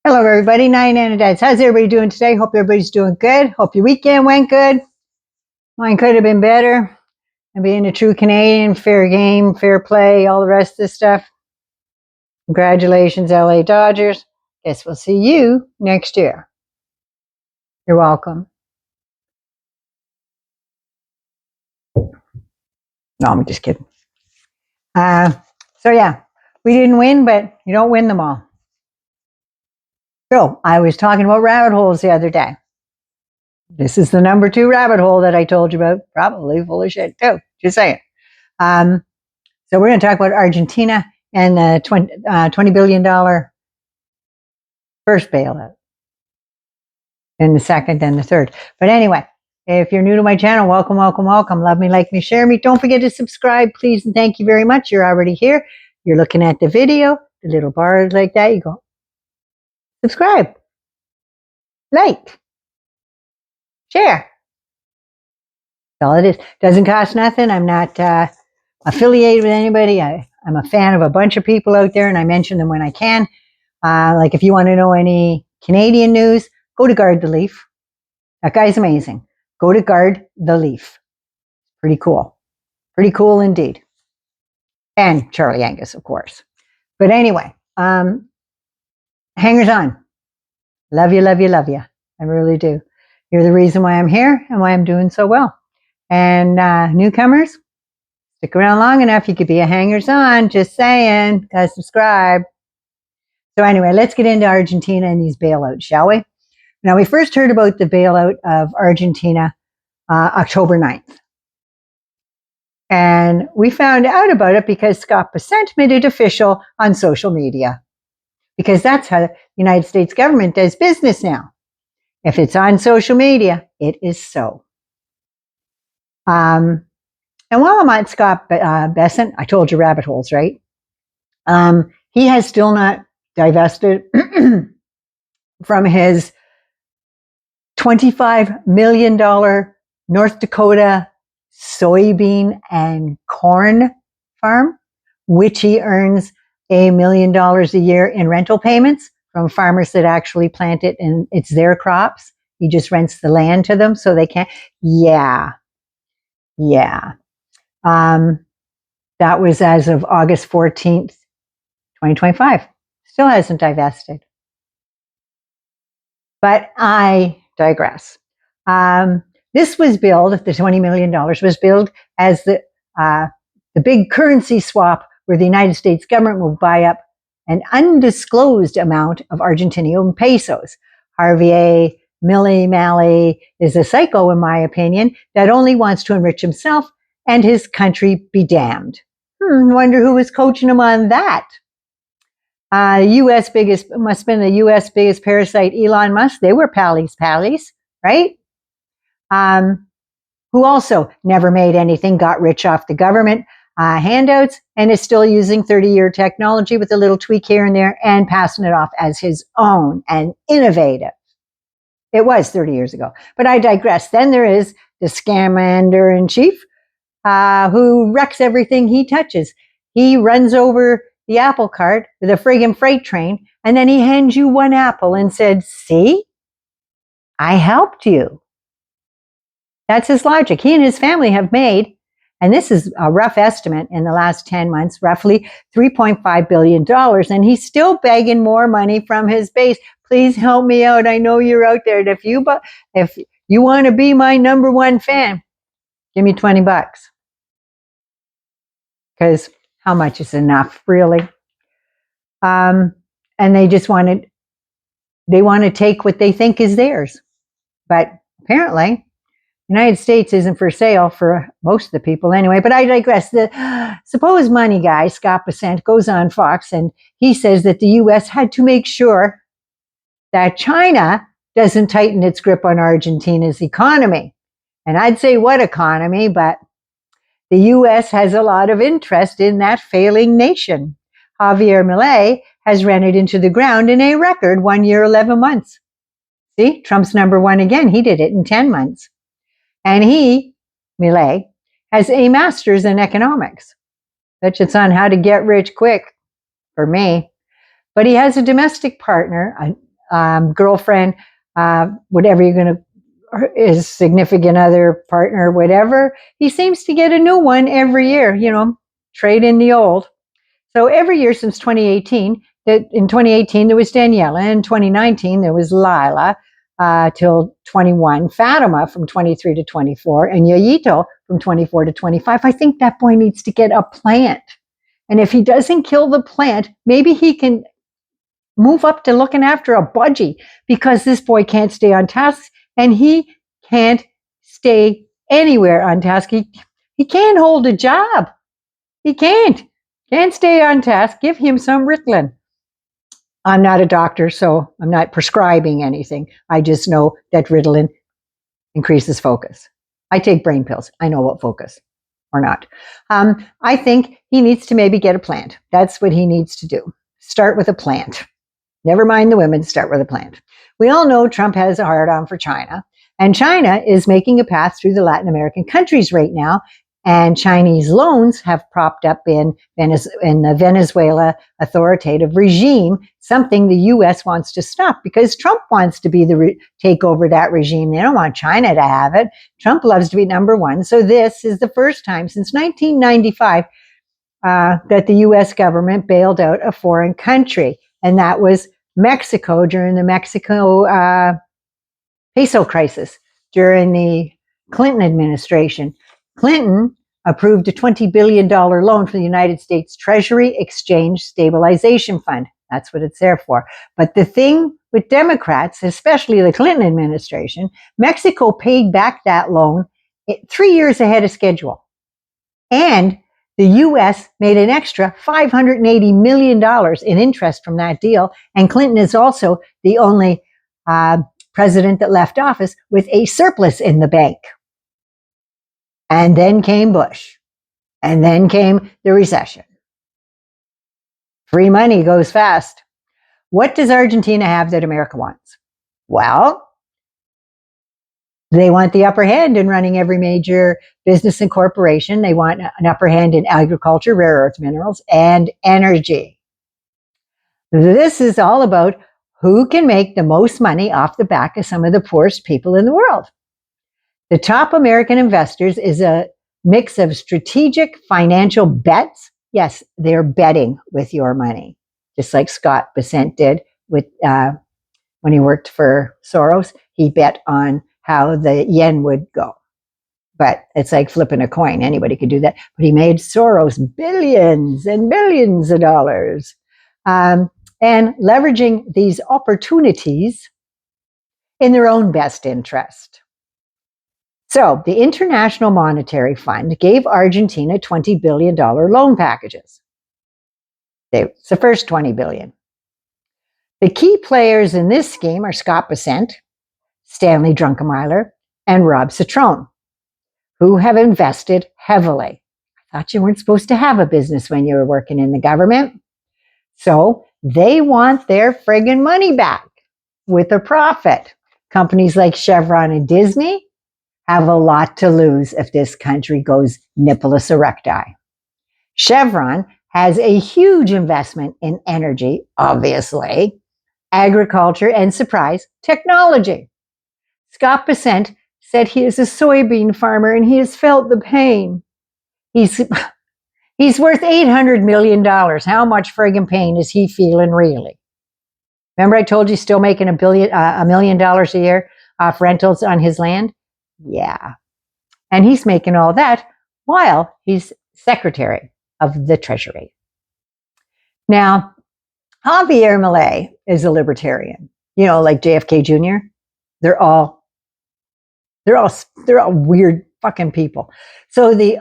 Hello, everybody. Nine and Dads. How's everybody doing today? Hope everybody's doing good. Hope your weekend went good. Mine could have been better. And being a true Canadian, fair game, fair play, all the rest of this stuff. Congratulations, LA Dodgers. Guess we'll see you next year. You're welcome. No, I'm just kidding. So yeah, we didn't win, but you don't win them all. So I was talking about rabbit holes the other day. This is the number 2 rabbit hole that I told you about. Probably full of shit too. Just saying. So we're going to talk about Argentina and the $20 billion first bailout, and the second and the third. But anyway, if you're new to my channel, welcome, welcome, welcome. Love me, like me, share me. Don't forget to subscribe, please, and thank you very much. You're already here. You're looking at the video. The little bar is like that. You go, subscribe, like, share. That's all it is. Doesn't cost nothing. I'm not affiliated with anybody. I'm a fan of a bunch of people out there, and I mention them when I can. Like if you want to know any Canadian news, go to Guard the Leaf. That guy's amazing. Go to Guard the Leaf. Pretty cool. Pretty cool indeed. And Charlie Angus, of course. But anyway, hangers on. Love you, love you, love you. I really do. You're the reason why I'm here and why I'm doing so well. And newcomers, stick around long enough, you could be a hangers on. Just saying. Gotta subscribe. So anyway, let's get into Argentina and these bailouts, shall we? Now, we first heard about the bailout of Argentina October 9th. And we found out about it because Scott Bessent made it official on social media. Because that's how the United States government does business now. If it's on social media, it is so. And while I'm on Scott Bessent, I told you rabbit holes, right? He has still not divested from his $25 million North Dakota soybean and corn farm, which he earns $1 million a year in rental payments from farmers that actually plant it, and it's their crops. He just rents the land to them so they can't. Yeah. That was as of August 14th, 2025. Still hasn't divested. But I digress. This was billed, the $20 million was billed as the big currency swap where the United States government will buy up an undisclosed amount of Argentinian pesos. Javier Miele is a psycho, in my opinion, that only wants to enrich himself and his country be damned. Wonder who was coaching him on that. Must have been the U.S. biggest parasite, Elon Musk. They were pallies, right? Who also never made anything, got rich off the government handouts, and is still using 30-year technology with a little tweak here and there and passing it off as his own and innovative. It was 30 years ago, but I digress. Then there is the scamander-in-chief who wrecks everything he touches. He runs over the apple cart with a friggin' freight train, and then he hands you one apple and said, see, I helped you. That's his logic. He and his family have made, and this is a rough estimate in the last 10 months, roughly $3.5 billion, and he's still begging more money from his base. Please help me out. I know you're out there. And if you want to be my number 1 fan, give me $20. Because how much is enough, really? And they just want to take what they think is theirs. But apparently, the United States isn't for sale for most of the people anyway. But I digress. The supposed money guy, Scott Bessent, goes on Fox, and he says that the U.S. had to make sure that China doesn't tighten its grip on Argentina's economy. And I'd say what economy, but the U.S. has a lot of interest in that failing nation. Javier Miele has ran it into the ground in a record 1 year, 11 months. See, Trump's number 1 again. He did it in 10 months. And Miele, has a master's in economics. Bet it's on how to get rich quick for me. But he has a domestic partner, girlfriend, whatever you're going to, his significant other, partner, whatever, he seems to get a new one every year, trade in the old. So every year since 2018, in 2018 there was Daniela, in 2019 there was Lila, till 21, Fatima from 23 to 24, and Yayito from 24 to 25. I think that boy needs to get a plant. And if he doesn't kill the plant, maybe he can move up to looking after a budgie, because this boy can't stay on task, and he can't stay anywhere on task. He can't hold a job. He can't stay on task. Give him some Ritalin. I'm not a doctor, so I'm not prescribing anything. I just know that Ritalin increases focus. I take brain pills. I know what focus or not. I think he needs to maybe get a plant. That's what he needs to do. Start with a plant. Never mind the women, start with a plant. We all know Trump has a hard-on for China, and China is making a path through the Latin American countries right now, and Chinese loans have propped up in the Venezuela authoritative regime, something the U.S. wants to stop because Trump wants to take over that regime. They don't want China to have it. Trump loves to be number one. So this is the first time since 1995 that the U.S. government bailed out a foreign country, and that was Mexico during the Mexico peso crisis during the Clinton administration. Clinton approved a $20 billion loan for the United States Treasury Exchange Stabilization Fund. That's what it's there for. But the thing with Democrats, especially the Clinton administration, Mexico paid back that loan 3 years ahead of schedule. And the U.S. made an extra $580 million in interest from that deal. And Clinton is also the only president that left office with a surplus in the bank. And then came Bush. And then came the recession. Free money goes fast. What does Argentina have that America wants? Well, they want the upper hand in running every major business and corporation. They want an upper hand in agriculture, rare earth minerals, and energy. This is all about who can make the most money off the back of some of the poorest people in the world. The top American investors is a mix of strategic financial bets. Yes, they're betting with your money, just like Scott Bessent did with when he worked for Soros. He bet on how the yen would go. But it's like flipping a coin. Anybody could do that. But he made Soros billions and billions of dollars. And leveraging these opportunities in their own best interest. So the International Monetary Fund gave Argentina $20 billion loan packages. It's the first $20 billion. The key players in this scheme are Scott Bessent, Stanley Druckenmiller, and Rob Citron, who have invested heavily. I thought you weren't supposed to have a business when you were working in the government. So they want their friggin' money back with a profit. Companies like Chevron and Disney have a lot to lose if this country goes nippolus erecti. Chevron has a huge investment in energy, obviously, agriculture, and surprise, technology. Scott Bessent said he is a soybean farmer and he has felt the pain. He's worth $800 million. How much friggin' pain is he feeling really? Remember I told you still making $1 million a year off rentals on his land? Yeah. And he's making all that while he's Secretary of the Treasury. Now, Javier Miele is a libertarian. Like JFK Jr. They're all weird fucking people. So the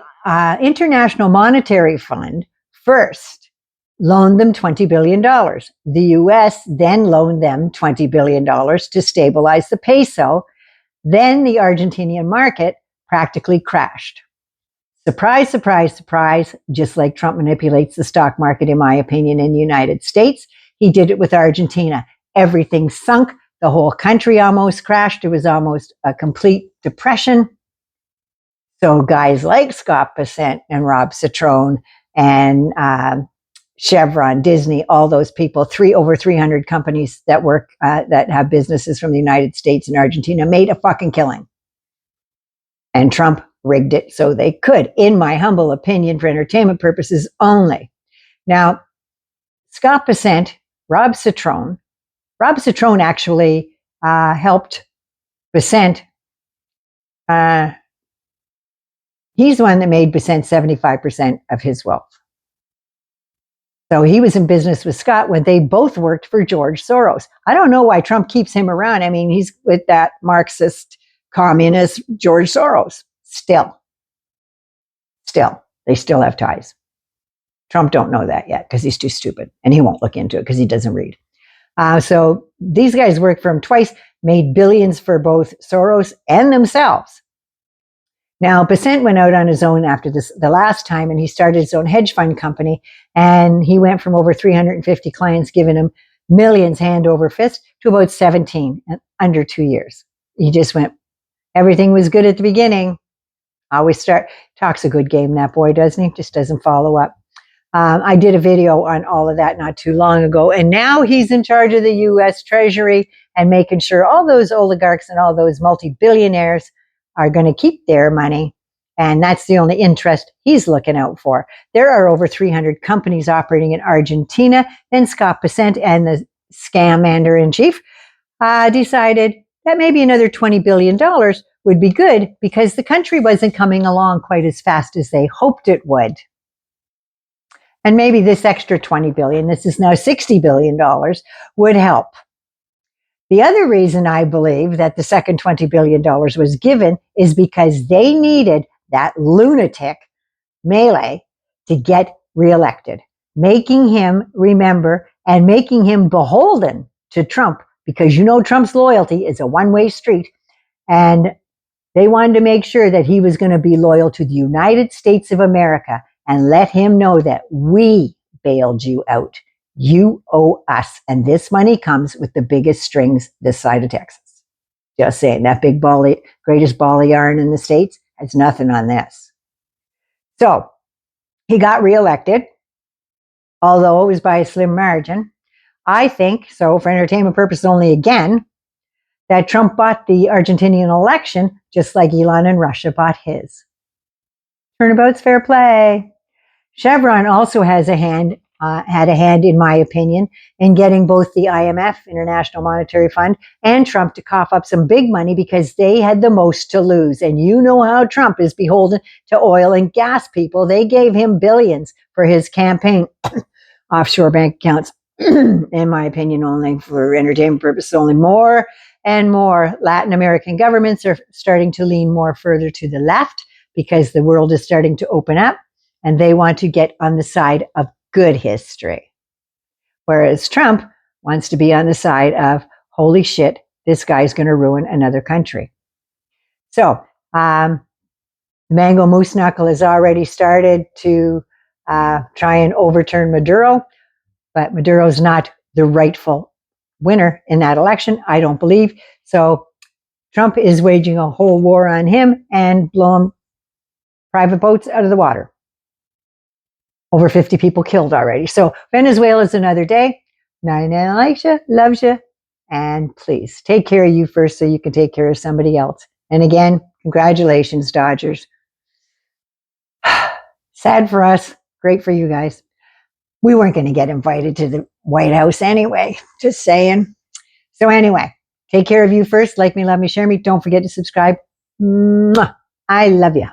International Monetary Fund first loaned them $20 billion. The U.S. then loaned them $20 billion to stabilize the peso. Then the Argentinian market practically crashed. Surprise, surprise, surprise. Just like Trump manipulates the stock market, in my opinion, in the United States, he did it with Argentina. Everything sunk. The whole country almost crashed. It was almost a complete depression. So guys like Scott Bessent and Rob Citron and Chevron, Disney, all those people, over 300 companies that work, that have businesses from the United States and Argentina made a fucking killing. And Trump rigged it so they could, in my humble opinion, for entertainment purposes only. Now, Scott Bessent, Rob Citron actually helped Bessent. He's the one that made Bessent 75% of his wealth. So he was in business with Scott when they both worked for George Soros. I don't know why Trump keeps him around. I mean, he's with that Marxist, communist George Soros. Still, they still have ties. Trump don't know that yet because he's too stupid, and he won't look into it because he doesn't read. So these guys worked for him twice, made billions for both Soros and themselves. Now, Bessent went out on his own after the last time, and he started his own hedge fund company, and he went from over 350 clients giving him millions hand over fist to about 17 in under 2 years. He just went, everything was good at the beginning. Talks a good game, that boy, doesn't he? Just doesn't follow up. I did a video on all of that not too long ago, and now he's in charge of the U.S. Treasury and making sure all those oligarchs and all those multi-billionaires are going to keep their money, and that's the only interest he's looking out for. There are over 300 companies operating in Argentina, and Scott Bessent and the scam-mander-in-chief decided that maybe another $20 billion would be good because the country wasn't coming along quite as fast as they hoped it would. And maybe this extra $20 billion, this is now $60 billion, would help. The other reason I believe that the second $20 billion was given is because they needed that lunatic Miele to get reelected, making him remember and making him beholden to Trump, because you know Trump's loyalty is a one-way street. And they wanted to make sure that he was going to be loyal to the United States of America and let him know that we bailed you out. You owe us. And this money comes with the biggest strings this side of Texas. Just saying, that big greatest ball of yarn in the States has nothing on this. So he got reelected, although it was by a slim margin. I think, so for entertainment purposes only again, that Trump bought the Argentinian election just like Elon and Russia bought his. Turnabout's fair play. Chevron also has had a hand, in my opinion, in getting both the IMF, International Monetary Fund, and Trump to cough up some big money because they had the most to lose. And you know how Trump is beholden to oil and gas people. They gave him billions for his campaign. Offshore bank accounts, in my opinion, only for entertainment purposes, only. More and more Latin American governments are starting to lean more further to the left because the world is starting to open up, and they want to get on the side of good history. Whereas Trump wants to be on the side of, holy shit, this guy's going to ruin another country. So, Mango Moose Knuckle has already started to try and overturn Maduro, but Maduro's not the rightful winner in that election, I don't believe. So Trump is waging a whole war on him and blowing private boats out of the water. Over 50 people killed already. So Venezuela's another day. Nina likes you, loves you, and please take care of you first so you can take care of somebody else. And again, congratulations, Dodgers. Sad for us, great for you guys. We weren't going to get invited to the White House anyway, just saying. So anyway, take care of you first. Like me, love me, share me. Don't forget to subscribe. Mwah. I love you.